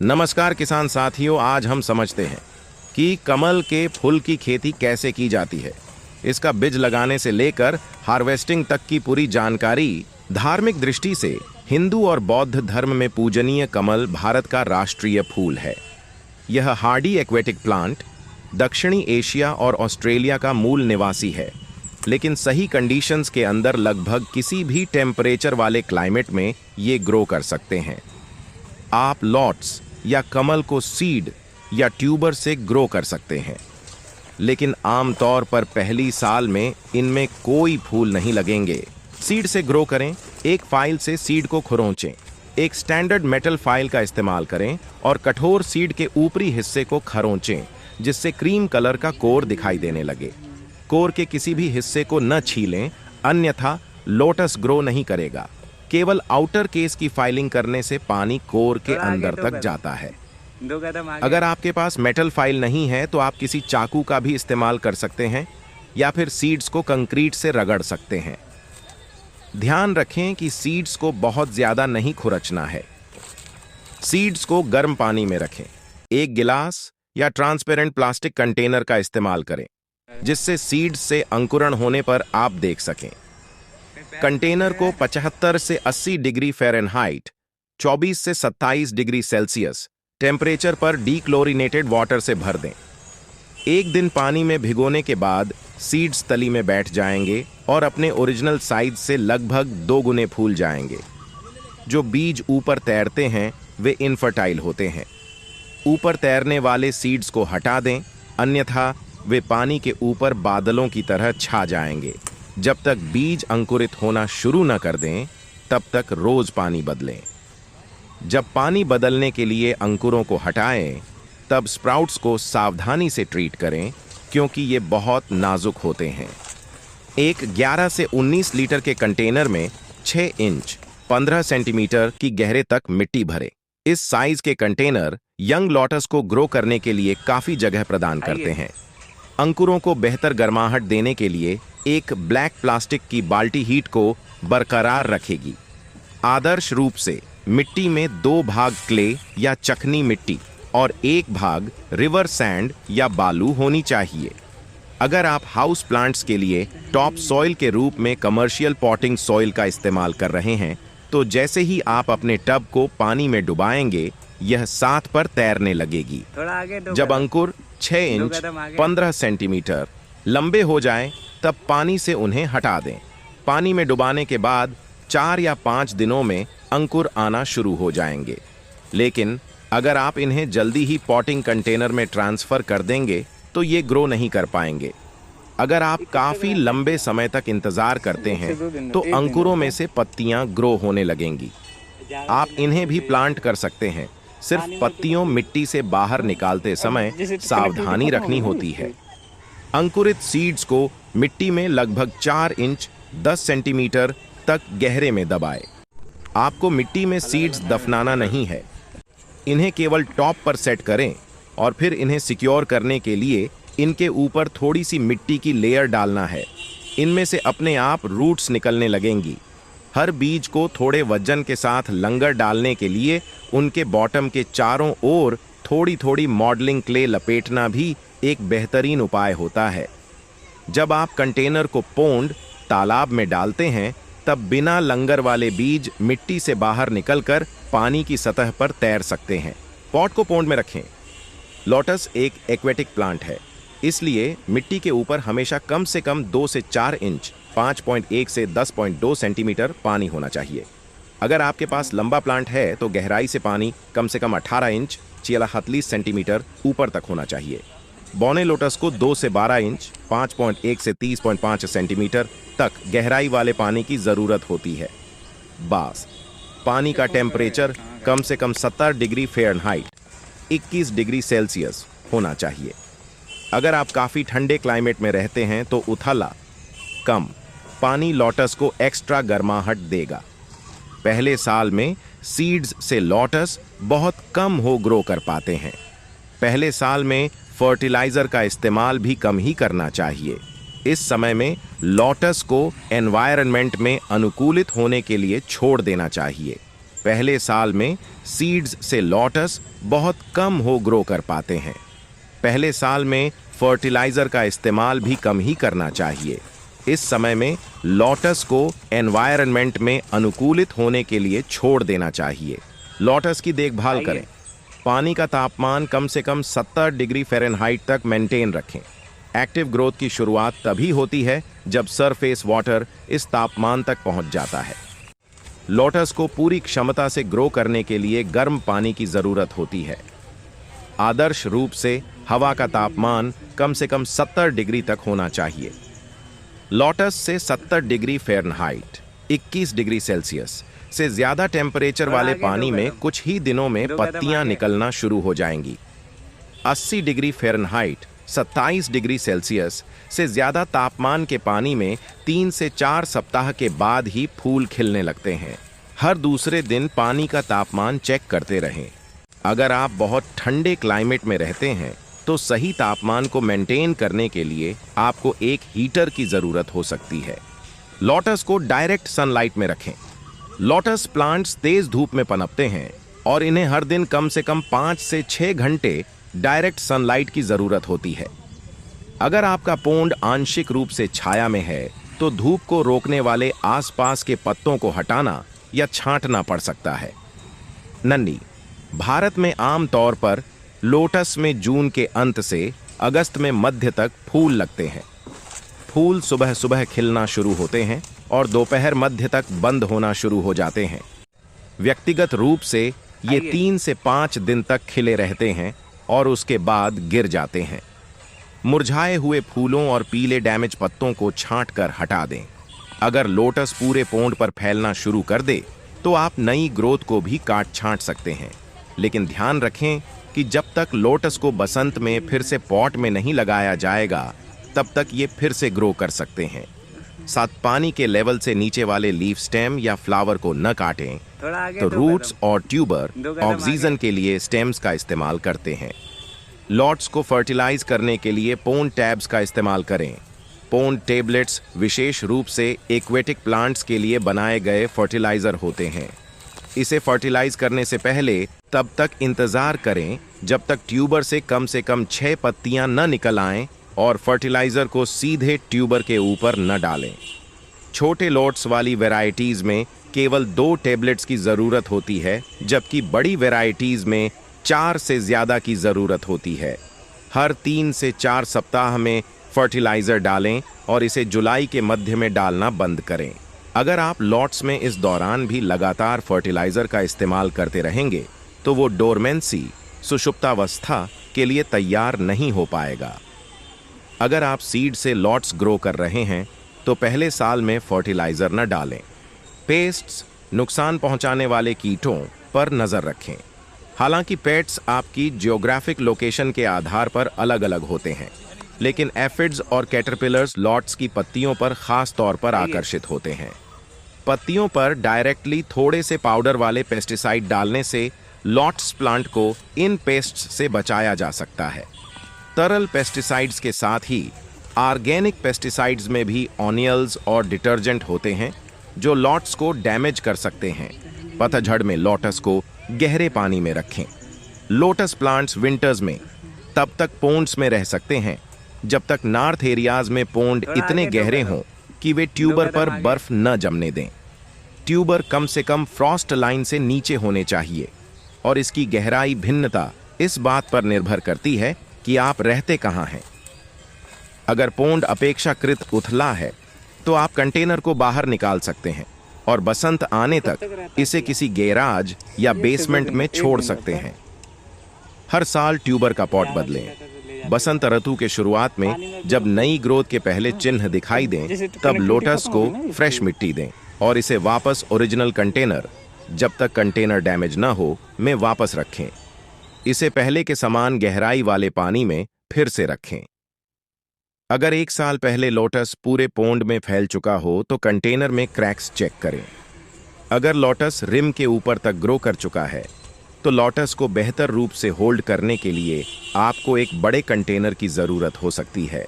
नमस्कार किसान साथियों, आज हम समझते हैं कि कमल के फूल की खेती कैसे की जाती है। इसका बीज लगाने से लेकर हार्वेस्टिंग तक की पूरी जानकारी। धार्मिक दृष्टि से हिंदू और बौद्ध धर्म में पूजनीय कमल भारत का राष्ट्रीय फूल है। यह हार्डी एक्वेटिक प्लांट दक्षिणी एशिया और ऑस्ट्रेलिया का मूल निवासी है, लेकिन सही कंडीशंस के अंदर लगभग किसी भी टेम्परेचर वाले क्लाइमेट में ये ग्रो कर सकते हैं। आप लॉट्स या कमल को सीड या ट्यूबर से ग्रो कर सकते हैं, लेकिन आमतौर पर पहली साल में इनमें कोई फूल नहीं लगेंगे। सीड से ग्रो करें। एक फाइल से सीड को खुरोंचें। एक स्टैंडर्ड मेटल फाइल का इस्तेमाल करें और कठोर सीड के ऊपरी हिस्से को खरोंचें, जिससे क्रीम कलर का कोर दिखाई देने लगे। कोर के किसी भी हिस्से को न छीलें, अन्यथा लोटस ग्रो नहीं करेगा। केवल आउटर केस की फाइलिंग करने से पानी कोर के अंदर तक जाता है। अगर आपके पास मेटल फाइल नहीं है तो आप किसी चाकू का भी इस्तेमाल कर सकते हैं या फिर सीड्स को कंक्रीट से रगड़ सकते हैं। ध्यान रखें कि सीड्स को बहुत ज्यादा नहीं खुरचना है। सीड्स को गर्म पानी में रखें। एक गिलास या ट्रांसपेरेंट प्लास्टिक कंटेनर का इस्तेमाल करें, जिससे सीड्स से अंकुरण होने पर आप देख सकें। कंटेनर को 75 से 80 डिग्री फ़ारेनहाइट 24 से 27 डिग्री सेल्सियस टेम्परेचर पर डीक्लोरिनेटेड वाटर से भर दें। एक दिन पानी में भिगोने के बाद सीड्स तली में बैठ जाएंगे और अपने ओरिजिनल साइज से लगभग 2 गुने फूल जाएंगे। जो बीज ऊपर तैरते हैं वे इनफर्टाइल होते हैं। ऊपर तैरने वाले सीड्स को हटा दें, अन्यथा वे पानी के ऊपर बादलों की तरह छा जाएंगे। जब तक बीज अंकुरित होना शुरू न कर दें, तब तक रोज पानी बदलें। जब पानी बदलने के लिए अंकुरों को हटाएं, तब स्प्राउट्स को सावधानी से ट्रीट करें, क्योंकि ये बहुत नाजुक होते हैं। एक 11 से 19 लीटर के कंटेनर में 6 इंच 15 सेंटीमीटर की गहरे तक मिट्टी भरें। इस साइज के कंटेनर यंग लोटस को ग्रो करने के लिए काफी जगह प्रदान करते हैं। अंकुरों को बेहतर गर्माहट देने के लिए एक ब्लैक प्लास्टिक की बाल्टी हीट को बरकरार रखेगी। आदर्श रूप से मिट्टी में 2 भाग क्ले या चकनी मिट्टी और 1 भाग रिवर सैंड या बालू होनी चाहिए। अगर आप हाउस प्लांट्स के लिए टॉप सॉइल के रूप में कमर्शियल पॉटिंग सॉइल का इस्तेमाल कर रहे हैं, तो जैसे ही आप अपने टब को पानी में डुबाएंगे, यह साथ पर तैरने लगेगी। जब अंकुर 6 इंच 15 सेंटीमीटर लंबे हो जाएं, तब पानी से उन्हें हटा दें। पानी में डुबाने के बाद 4 या 5 दिनों में अंकुर आना शुरू हो जाएंगे। लेकिन अगर आप इन्हें जल्दी ही पॉटिंग कंटेनर में ट्रांसफर कर देंगे तो ये ग्रो नहीं कर पाएंगे। अगर आप काफी लंबे समय तक इंतजार करते हैं तो अंकुरों में से पत्तियां ग्रो होने लगेंगी। आप इन्हें भी प्लांट कर सकते हैं, सिर्फ पत्तियों मिट्टी से बाहर निकालते समय सावधानी रखनी होती है। अंकुरित सीड्स को मिट्टी में लगभग 4 इंच 10 सेंटीमीटर तक गहरे में दबाएं। आपको मिट्टी में सीड्स दफनाना नहीं है। इन्हें केवल टॉप पर सेट करें और फिर इन्हें सिक्योर करने के लिए इनके ऊपर थोड़ी सी मिट्टी की लेयर डालना है। इनमें से अपने आप रूट्स निकलने लगेंगी। हर बीज को थोड़े वजन के साथ लंगर डालने के लिए उनके बॉटम के चारों ओर थोड़ी थोड़ी मॉडलिंग क्ले लपेटना भी एक बेहतरीन उपाय होता है। जब आप कंटेनर को पोंड तालाब में डालते हैं, तब बिना लंगर वाले बीज मिट्टी से बाहर निकलकर पानी की सतह पर तैर सकते हैं। पॉट को पोंड में रखें। लोटस एक एक्वेटिक प्लांट है, इसलिए मिट्टी के ऊपर हमेशा कम से कम 2 से 4 इंच 5.1 से 10.2 सेंटीमीटर पानी होना चाहिए। अगर आपके पास लंबा प्लांट है तो गहराई से पानी कम से कम 18 इंच 46 सेंटीमीटर ऊपर तक होना चाहिए। बौने लोटस को 2 से 12 इंच 5.1 से 30.5 सेंटीमीटर तक गहराई वाले पानी की जरूरत होती है। बस पानी का टेम्परेचर कम से कम 70 डिग्री फ़ारेनहाइट 21 डिग्री सेल्सियस होना चाहिए। अगर आप काफ़ी ठंडे क्लाइमेट में रहते हैं तो उथला कम पानी लोटस को एक्स्ट्रा गर्माहट देगा। पहले साल में सीड्स से लोटस बहुत कम हो ग्रो कर पाते हैं। पहले साल में फर्टिलाइजर का इस्तेमाल भी कम ही करना चाहिए। इस समय में लोटस को एनवायरनमेंट में अनुकूलित होने के लिए छोड़ देना चाहिए। पहले साल में सीड्स से लोटस बहुत कम हो ग्रो कर पाते हैं। पहले साल में फर्टिलाइजर का इस्तेमाल भी कम ही करना चाहिए। इस समय में लोटस को एनवायरनमेंट में अनुकूलित होने के लिए छोड़ देना चाहिए। लोटस की देखभाल करें। पानी का तापमान कम से कम 70 डिग्री फ़ारेनहाइट तक मेंटेन रखें। एक्टिव ग्रोथ की शुरुआत तभी होती है जब सरफेस वाटर इस तापमान तक पहुंच जाता है। लोटस को पूरी क्षमता से ग्रो करने के लिए गर्म पानी की जरूरत होती है। आदर्श रूप से हवा का तापमान कम से कम 70 डिग्री तक होना चाहिए। लोटस से 70 डिग्री फ़ारेनहाइट 21 डिग्री सेल्सियस से ज्यादा टेम्परेचर वाले पानी में कुछ ही दिनों में पत्तियां निकलना शुरू हो जाएंगी। 80 डिग्री फ़ारेनहाइट 27 डिग्री सेल्सियस से ज्यादा तापमान के पानी में 3 से 4 सप्ताह के बाद ही फूल खिलने लगते हैं। हर दूसरे दिन पानी का तापमान चेक करते रहें। अगर आप बहुत ठंडे क्लाइमेट में रहते हैं तो सही तापमान को मेंटेन करने के लिए आपको एक हीटर की जरूरत हो सकती है। लोटस को डायरेक्ट सनलाइट में रखें। लोटस प्लांट्स तेज धूप में पनपते हैं और इन्हें हर दिन कम से कम 5 से 6 घंटे डायरेक्ट सनलाइट की जरूरत होती है। अगर आपका पोंड आंशिक रूप से छाया में है तो धूप को रोकने वाले आसपास के पत्तों को हटाना या छांटना पड़ सकता है। नन्नी, भारत में आमतौर पर लोटस में जून के अंत से अगस्त में मध्य तक फूल लगते हैं। फूल सुबह सुबह खिलना शुरू होते हैं और दोपहर मध्य तक बंद होना शुरू हो जाते हैं। व्यक्तिगत रूप से ये 3 से 5 दिन तक खिले रहते हैं और उसके बाद गिर जाते हैं। मुरझाए हुए फूलों और पीले डैमेज पत्तों को छांट कर हटा दें। अगर लोटस पूरे पोंड पर फैलना शुरू कर दे तो आप नई ग्रोथ को भी काट छांट सकते हैं, लेकिन ध्यान रखें कि जब तक लोटस को बसंत में फिर से पॉट में नहीं लगाया जाएगा तब तक ये फिर से ग्रो कर सकते हैं। साथ पानी के लेवल से नीचे वाले लीफ स्टेम या फ्लावर को न काटें। तो रूट्स और ट्यूबर ऑक्सीजन के लिए स्टेम्स का इस्तेमाल करते हैं। लॉट्स को फर्टिलाइज करने के लिए पोन टैब्स का इस्तेमाल करें। पोन टेबलेट्स विशेष रूप से एक्वेटिक प्लांट्स के लिए बनाए गए फर्टिलाइजर होते हैं। इसे फर्टिलाइज करने से पहले तब तक इंतजार करें जब तक ट्यूबर से कम 6 पत्तियां न निकल आएं और फर्टिलाइजर को सीधे ट्यूबर के ऊपर न डालें। छोटे लॉट्स वाली वैरायटीज में केवल 2 टेबलेट्स की जरूरत होती है, जबकि बड़ी वैरायटीज में 4 से ज्यादा की जरूरत होती है। हर 3 से 4 सप्ताह में फर्टिलाइजर डालें और इसे जुलाई के मध्य में डालना बंद करें। अगर आप लॉट्स में इस दौरान भी लगातार फर्टिलाइजर का इस्तेमाल करते रहेंगे तो वो डोरमेंसी सुषुप्तावस्था के लिए तैयार नहीं हो पाएगा। अगर आप सीड से लॉट्स ग्रो कर रहे हैं तो पहले साल में फर्टिलाइजर न डालें। पेस्ट्स, नुकसान पहुंचाने वाले कीटों पर नजर रखें। हालांकि पेट्स आपकी जियोग्राफिक लोकेशन के आधार पर अलग अलग होते हैं, लेकिन एफिड्स और कैटरपिलर्स लॉट्स की पत्तियों पर खास तौर पर आकर्षित होते हैं। पत्तियों पर डायरेक्टली थोड़े से पाउडर वाले पेस्टिसाइड डालने से लॉट्स प्लांट को इन पेस्ट्स से बचाया जा सकता है। तरल पेस्टिसाइड्स के साथ ही ऑर्गेनिक पेस्टिसाइड्स में भी ऑनियल्स और डिटर्जेंट होते हैं जो लॉट्स को डैमेज कर सकते हैं। पतझड़ में लोटस को गहरे पानी में रखें। लोटस प्लांट्स विंटर्स में तब तक पोंड्स में रह सकते हैं जब तक नॉर्थ एरियाज में पोंड इतने गहरे हों कि वे ट्यूबर पर बर्फ न जमने दें। ट्यूबर कम से कम फ्रॉस्ट लाइन से नीचे होने चाहिए और इसकी गहराई भिन्नता इस बात पर निर्भर करती है कि आप रहते कहां हैं। अगर पोंड अपेक्षाकृत उथला है तो आप कंटेनर को बाहर निकाल सकते हैं और बसंत आने तक इसे किसी गैराज या बेसमेंट में छोड़ सकते हैं। हर साल ट्यूबर का पॉट बदलें। बसंत ऋतु के शुरुआत में जब नई ग्रोथ के पहले चिन्ह दिखाई दें तब लोटस को फ्रेश मिट्टी दें और इसे वापस ओरिजिनल कंटेनर, जब तक कंटेनर डैमेज ना हो, में वापस रखें। इसे पहले के समान गहराई वाले पानी में फिर से रखें। अगर 1 साल पहले लोटस पूरे पोंड में फैल चुका हो तो कंटेनर में क्रैक्स चेक करें। अगर लोटस रिम के ऊपर तक ग्रो कर चुका है तो लोटस को बेहतर रूप से होल्ड करने के लिए आपको एक बड़े कंटेनर की जरूरत हो सकती है।